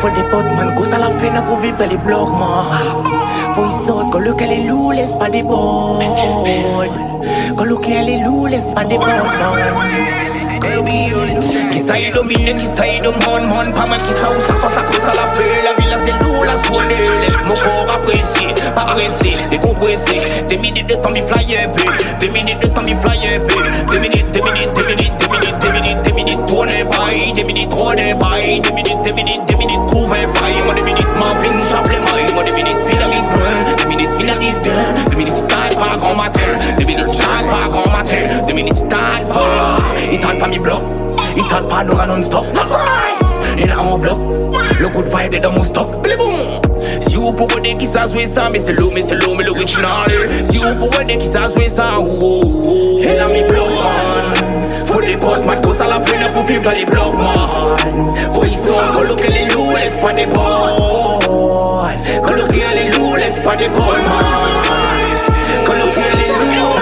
Faut des potes, man, cause à la fin, pour vivre dans les blocs, man. Faut y sortir, quand le qu'elle est loup, laisse pas des bonnes. Quand le qu'elle est loup, laisse pas des bonnes, man. Qui ça y domine, qui ça y demande, pas mal qui ça ou ça, quand ça cause à la fin. La ville, c'est lourd, la zone, laisse mon corps apprécier, pas pressé, décompressé. Des minutes de temps, m'y fly un peu. Des minutes de temps, m'y fly un peu. Des minutes, tourner bail. Des minutes, tourner bail. Des minutes, trouver faille. Moi, des minutes, ma vie, nous chape les mailles. Moi, des minutes, finalise bien. Des minutes, finalise bien. Des minutes, style pas grand matin. Des minutes, style pas grand matin. Des minutes, style pas. Il tente pas mes blocs. Il tente pas nous non-stop. La vibes, et là on bloque. Le good vibe est dans mon stock. Bliboum. Si vous pouvez qui ça jouer ça, mais c'est l'eau, mais l'original. Si vous pouvez qui ça jouer ça, et là mes blocs, man. Faut des potes, man, cause à la fin pour vivre dans les blocs, man. Faut y sortir, coloquer les loups, laisse pas des balles. Coloquer les loups, laisse pas des balles, man. Coloquer les loups.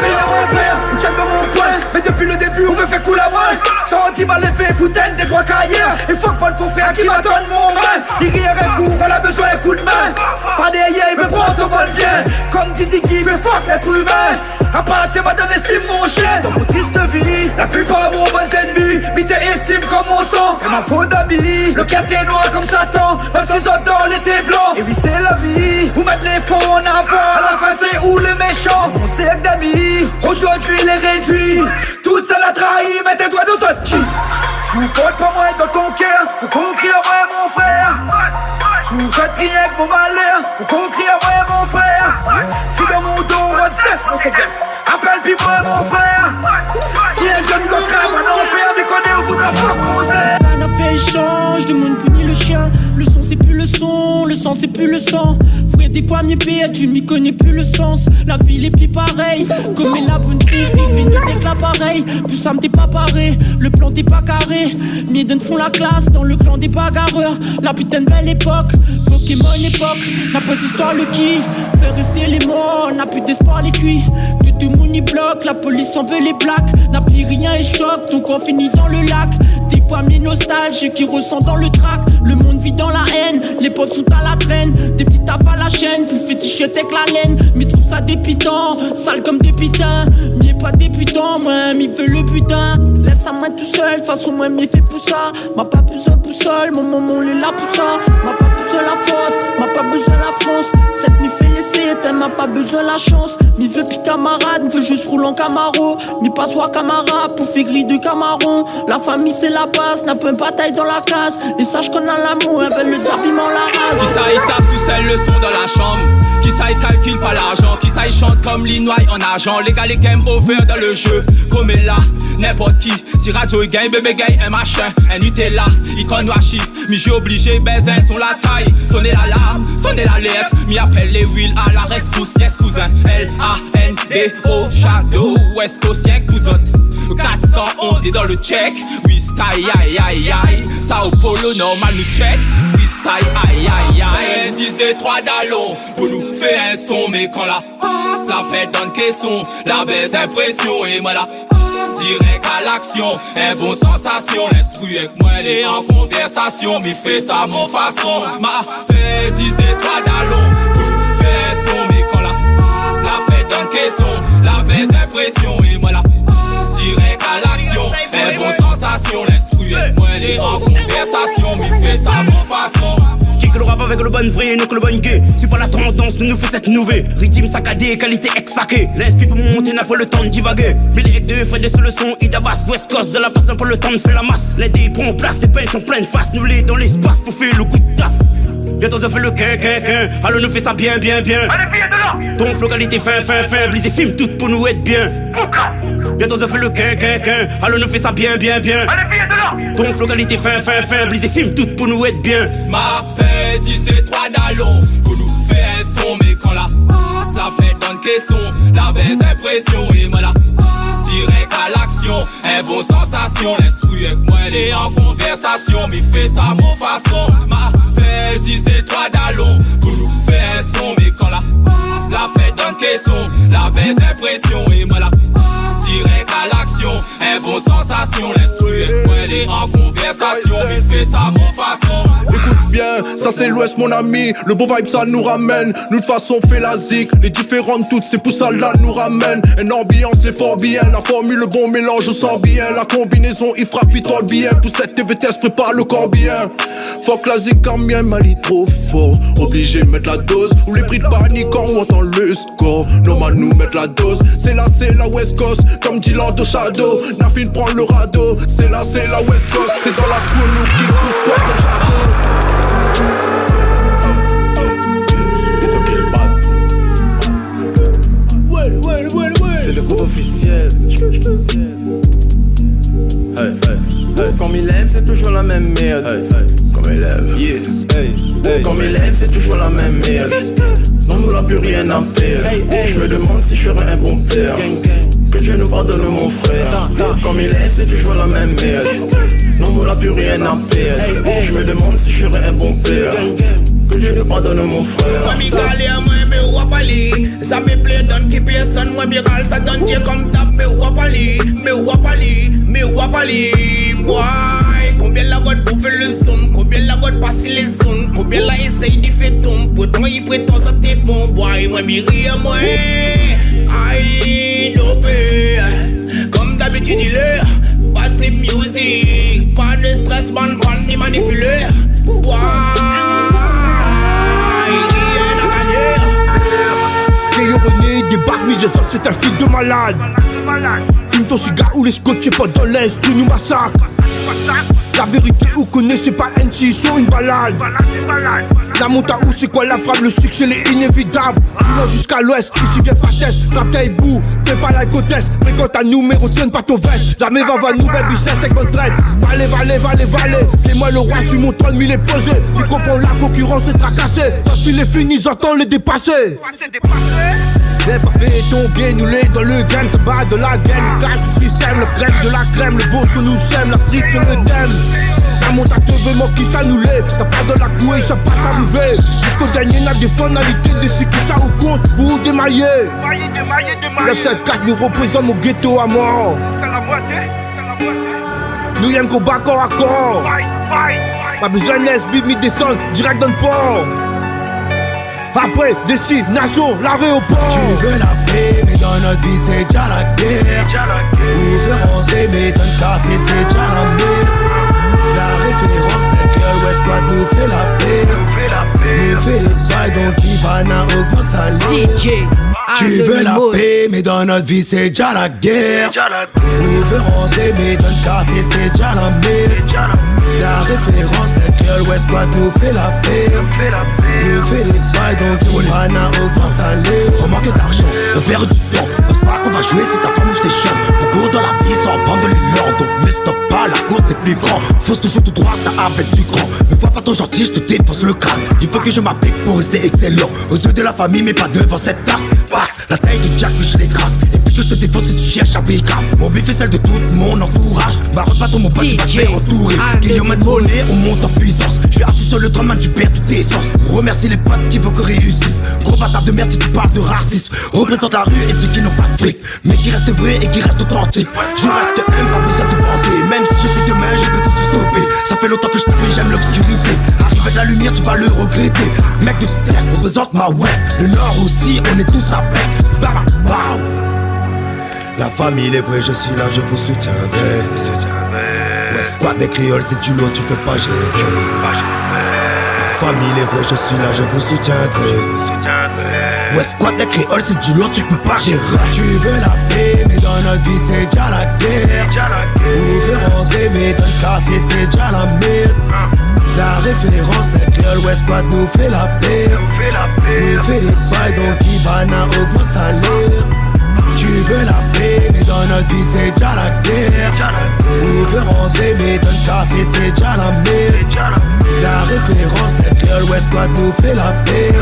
On check dans mon coin, mais depuis le début on me fait coup la main. 110 mal fait putain des trois carrières. Et fuck mon ton frère qui m'a donné mon main. Il rire un coup quand on a besoin d'un coup de main. Pas derrière il veut prendre ton bon bien. Comme Dizzy qui veut fuck l'être humain. À partir m'a donné estime mon chien. Dans mon triste vie, la plupart de mon bon ennemis. Mais t'es estime comme mon sang. C'est ma faute d'amis. Le quartier noir comme Satan. Même si autres dans l'été blanc. Et oui c'est la vie. Vous mettez les faux en avant. À la fin c'est où les méchants. Mon cercle d'amis. Aujourd'hui les réduit. Toute seule a trahi. Mets tes doigts dans un chi. Si vous portez pas moins dans ton cœur. Vous conquérir moi mon frère. Je vous fais crier avec mon malheur. Vous conquérir moi mon frère. Si dans mon dos on cesse mon ségresse. Appelle puis moi mon frère. Si un jeune doit craindre un enfer. Déconner au bout d'un force. On a fait échange, de mon punit le chien. Le son c'est plus le son, le sang c'est plus le sang. Frère des fois m'y perd, je m'y connais plus le sens. La ville est plus pareille, comme la bonne fille, venu avec l'appareil. Tout ça m'était pas paré, le plan t'es pas carré. Mieden font la classe dans le clan des bagarreurs. La putain de belle époque, Pokémon époque. N'a pas d'histoire le qui, fait rester les morts. N'a plus d'espoir les cuits, tout le monde y bloque. La police en veut les plaques, n'a plus rien et choc. Donc on finit dans le lac. Des fois mes nostalgiques qui ressentent dans le trac. Le monde vit dans la haine, les pauvres sont à la traîne. Des petits tapes à la chaîne, tout féticher avec la laine. Mais trouve ça dépitant, sale comme des putains. M'y est pas débutant, moi m'y fait le putain. Laisse à moi tout seul, de toute façon moi m'y fait pour ça. M'a pas besoin pour seul, mon maman est là pour ça. M'a pas besoin la force, m'a pas besoin la France. Cette m'y fait laisser, t'as m'a pas besoin la chance. M'y veut pis camarade, m'y veut juste rouler en Camaro. M'y pas soit camarade pour faire grille de Camaron. La famille c'est la base, n'a pas une bataille dans la case. Et sache qu'on a l'amour, elle veut le habillement la race. Qui ça y tape tout seul le son dans la chambre. Qui ça y calcule pas l'argent. Qui ça y chante comme l'inoï en argent. Les gars les game over dans le jeu. Comme est là, n'importe qui. Si radio gagne, bébé gagne un machin. Un Nutella, icône washi. Mi j'ai obligé, baiser son la taille. Sonner l'alarme, sonner l'alerte. Mi appelle les wheels à la rescousse. Yes cousin, L-A-N-D-O. Shadow, West Coast, y'a cousin. 411 est dans le check. Oui style, aïe aïe aïe. Sao Paulo normal nous check. Freestyle, aïe aïe aïe. 6 des 3 d'allons pour nous faire un son. Mais quand la passe, la pète dans le caisson. La baisse impression et moi la direct à l'action, un bon sensation. L'instru avec moi elle est en conversation. Mais fait ça mon façon. Ma fait 6 des 3 d'allons pour nous faire un son. Mais quand la passe, la pète dans le caisson. La baisse impression et moi la direct à l'action, un bon sensation. L'instru avec moi elle est en conversation. Mais fait ça mon façon. Que le rap avec le bon vrai, nous que le bon gay. C'est pas la tendance, nous fait cette nouvelle. Rythme saccadé, qualité ex-saquée. L'esprit pour monter, n'a pas le temps de divaguer. Mais les deux frais sur le son, Ida Bass, West Coast de la passe, n'a pas le temps de faire la masse. Les dés prennent place, des peintres en pleine face. Nous les dans l'espace pour faire le coup de taf. Bientôt on fait le quin. Alors nous fait ça bien. Allez, viens de là. Ton flow qualité fin. Blise film tout pour nous être bien. Bientôt on fait le quin. Alors nous fait ça bien. Allez, viens de là. Ton flow qualité fin. Blise film tout pour nous être bien. Ma fait 6 des 3 d'allons pour nous faire un son. Mais quand la passe, la pète dans le caisson. La baisse impression et moi la direct à l'action, un bon sensation. L'instru avec moi elle est en conversation. Mais fait ça mon façon. Ma fait 6 des 3 d'allons pour nous faire un son. Mais quand la passe, la pète dans le caisson. La baisse impression et moi la direct à l'action, un bon sensation. L'instru avec moi elle est en conversation. Mais fait ça mon façon. Écoute, bien. Ça c'est l'Ouest mon ami, le beau vibe ça nous ramène. Nous de façon fait la zik, les différentes toutes ces pousses là nous ramènent. Une ambiance les fort bien, la formule le bon mélange on sent bien. La combinaison il frappe il troll bien. Pour cette TVTS prépare le corps bien. Fuck la zik quand mien Mali trop fort. Obligé de mettre la dose, ou les prix de panique quand on entend le score. Normal nous mettre la dose, c'est la West Coast. Comme dit Lando Shadow, Nafin prend le radeau. C'est la West Coast, c'est dans la cour nous qui pousse quoi dans le château. C'est le code officiel. Hey, hey, hey. Comme il aime, c'est toujours la même merde. Hey, hey. Comme il aime, yeah. Hey, hey. Comme il aime, c'est toujours la même merde. Non, nous n'a plus rien à perdre. Je me demande si je serai un bon père. Que Dieu nous pardonne mon frère. Comme il aime, c'est toujours la même merde. Non, nous n'a plus rien à perdre. Je me demande si je serai un bon père. Que Dieu nous pardonne mon frère. Moi m'égale à moi mais ou à pali. Ça me plaît donne qui personne. Moi m'égale ça donne Dieu comme tap. Mais ou à pali. Mais ou à pali. Mais ou à pali. Boy, combien la god pour faire le zoom. Combien la god passe les zones. Combien la essaye d'y faire tomber. Pourtant il prétend ça t'es bon. Boy, moi m'y à moi. Aïe dopé. Comme d'habitude il est. Pas de trip music. Pas de stress man ni manipulé. Boy. René débarque, mais c'est un fil de malade. Fume ton cigare ou les scotchés pas dans l'est, tu nous massacres. La vérité, vous connaissez pas NC, ils sont une balade. La monte à où, c'est quoi la frappe, le succès, c'est inévitable. Tu vas jusqu'à l'ouest, ici vient pas test. Captain bout, t'es pas la côtesse. Mais quand ta numéro, tienne pas ton veste. La va nouvelle business avec bonne traite. Valet, c'est moi le roi, je suis mon trône, mais il est posé. Tu comprends, la concurrence est tracassée. Ça s'il est fini, j'entends les dépasser. J'ai pas fait tomber, nous les dans le game, te bats de la game, cache le système, le crème de la crème, le beau sur nous sème, la street sur le thème. La monte à te veut, moi qui s'annulait, t'as pas de la couée, ça passe arriver. Jusqu'au dernier, n'a des finalités, des cycles, ça au compte, pour démailler. 974 nous représente mon ghetto à mort. Nous y'aime qu'on bat corps à corps. Pas besoin d'SB, mi descend, direct dans le port. Après, destination, l'aéroport. Tu veux la paix, mais dans notre vie c'est déjà la guerre. On veut rentrer, mais dans le quartier c'est déjà la merde. La référence des girls, West Squad nous fait la paix. Nous fait les bails, donc Ibana augmente sa ligne. Tu veux la paix, mais dans notre vie c'est déjà la guerre. On veut rentrer, mais dans le quartier c'est déjà la merde. La référence des girls, West Squad nous fait la paix. Nous fait les bails, donc Ibana augmente sa ligne. Remarque d'argent, on perd du temps. Pense pas qu'on va jouer si ta femme ou ses chiens. Beaucoup dans la vie sans prendre de l'or, donc ne stop pas, la course est plus grand. Fonce toujours tout droit, ça avec du grand. Me vois pas ton gentil, je te défonce le crâne. Il faut que je m'applique pour rester excellent. Aux yeux de la famille, mais pas devant cette tasse. Passe la taille du jack, que je les trace. Et puis que je te défonce si tu cherches à bécam. Mon bif est celle de tout mon entourage. Barotte pas ton mon pote, tu vas te faire entourer. Guillaume de monnaie, on monte en puissance. Je suis assis sur le drum, man, tu perds toute essence. Remercie les potes qui veulent que réussissent. Gros bâtard de merde si tu parles de racisme. Représente la rue et ceux qui n'ont pas de fric, mais qui restent vrais et qui restent authentiques. Je reste un, pas besoin de vanter. Même si je sais demain, je vais tout se stopper. Ça fait longtemps que je t'appelle, j'aime l'obscurité. Arrive avec la lumière, tu vas le regretter. Mec de test, représente ma West. Le Nord aussi, on est tous avec. Bam, bam. La famille est vraie, je suis là, je vous soutiendrai. West Squad des créoles, c'est du lot, tu peux pas gérer. La famille est vraie, je suis là, je vous soutiendrai. West Squad des créoles, c'est du lot, tu peux pas gérer. Tu veux la paix, mais dans notre vie c'est déjà la guerre. On veut rentrer, mais dans le quartier c'est déjà la merde. La référence des girls, West Squad nous fait la paix. Nous fait les bails, donc Ibana augmente sa salaire. Tu veux la paix, mais dans notre vie c'est déjà la guerre. On veut rentrer, mais dans le quartier c'est déjà la merde. La référence des girls, West Squad nous fait la paix.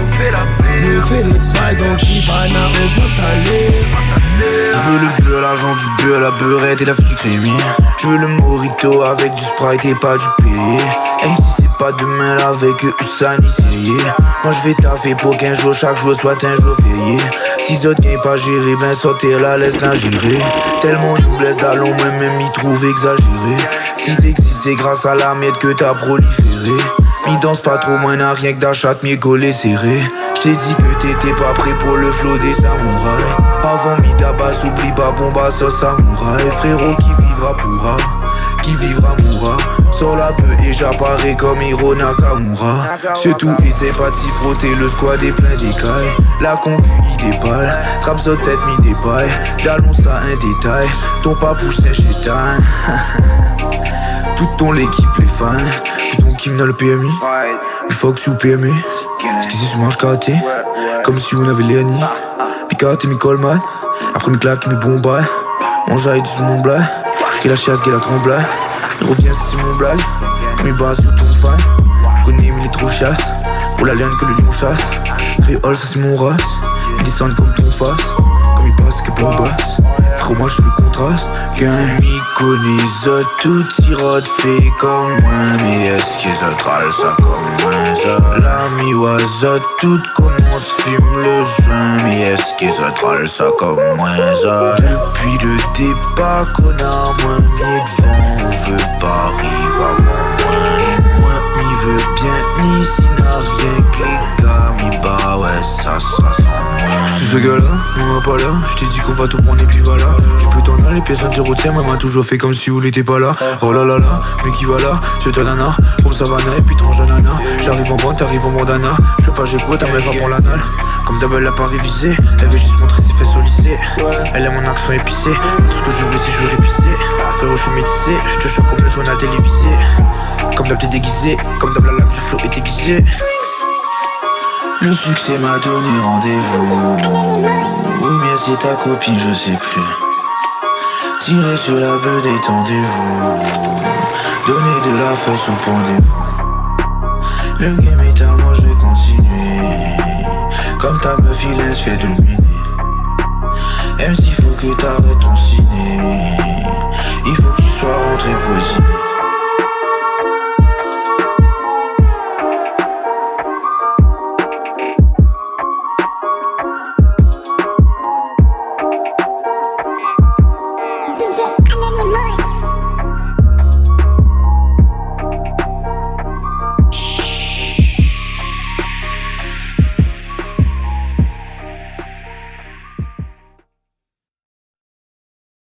Nous fait les bails, donc Ibana augmente sa salaire. Je veux le bleu, l'argent du beurre, la beurrette et la du crémi. Je veux le mojito avec du Sprite et pas du payé. Même si c'est pas demain là avec Usain essayé. Moi je vais taffer pour qu'un jour chaque jour soit un jour férié. Si autres gagnent pas géré, ben sortir la laisse la gérer. Tellement nous blesse d'allons, moi-même m'y trouve exagéré. Si t'existes c'est grâce à la merde que t'as proliféré. Mi danse pas trop, moins n'a rien que d'achat, mi collé serré. J't'ai dit que t'étais pas prêt pour le flow des samouraïs. Avant Midabas, oublie pas Bomba, ça samouraï. Frérot qui vivra pourra, qui vivra mourra. Sur la bœuf et j'apparais comme Hiro Nakamura. C'est tout et c'est pas de s'y frotter, le squad est plein d'écailles. La concu il déballe, trappe sa tête mi dépaille. D'allons ça un détail, ton papou sèche éteint. Toute ton l'équipe les fans, putain qui me le PMI. Il faut que sous PMI, ce qui se mange karaté, comme si on avait Léani. Picaté mi Coleman, après mi claque mi bombaille. On jaille sur mon blague, qui la chasse, qui la tremblaille. Il revient c'est mon blague, mi bas sous ton fan. Connais mais il est trop chasse, pour la laine que le lion chasse. Créole ça c'est mon race, ils descendent comme ton face. Comme il passe que bombasse, frérot moi je suis le contraste. Qu'un mi connaît tout tirote fait comme moi. Mais est-ce qu'ils trale ça comme moi ça? La mi oiseau tout commence fume le joint. Mais est-ce qu'ils trale ça comme moi ça? Depuis le départ qu'on a moins mis devant. On veut pas arriver avant moi. Mi veut bien ni si n'a rien que les gars. Mi bah ouais ça sera sans moi. Ce gars-là, on va pas là. J't'ai dit qu'on va tout prendre et puis voilà. Tu peux t'en aller, pièces d'interrotière. Maman toujours fait comme si vous l'étiez pas là. Oh là là là, mais qui va là? C'est ta nana, comme Savannah et puis tranche nana. J'arrive en bande, t'arrives en bandana. J'fais pas j'écoute, ta meuf va prendre la dalle. Comme d'hab elle a pas révisé, elle veut juste montrer ses fesses au lycée. Elle a mon accent épicé, mais tout ce que je veux c'est jouer épicé. Frérot je suis métissé, j'te choque comme le journal télévisé. Comme d'hab t'es déguisé, comme d'hab la lame du flow est aiguisée. Le succès m'a donné rendez-vous. Ou bien c'est ta copine, je sais plus. Tirer sur la beuh, détendez-vous. Donner de la force ou pendez-vous. Le game est à moi, je vais continuer. Comme ta meuf, il se fait dominer. Même s'il faut que t'arrêtes ton ciné. Il faut que tu sois rentré poésie. DJ Anonymous.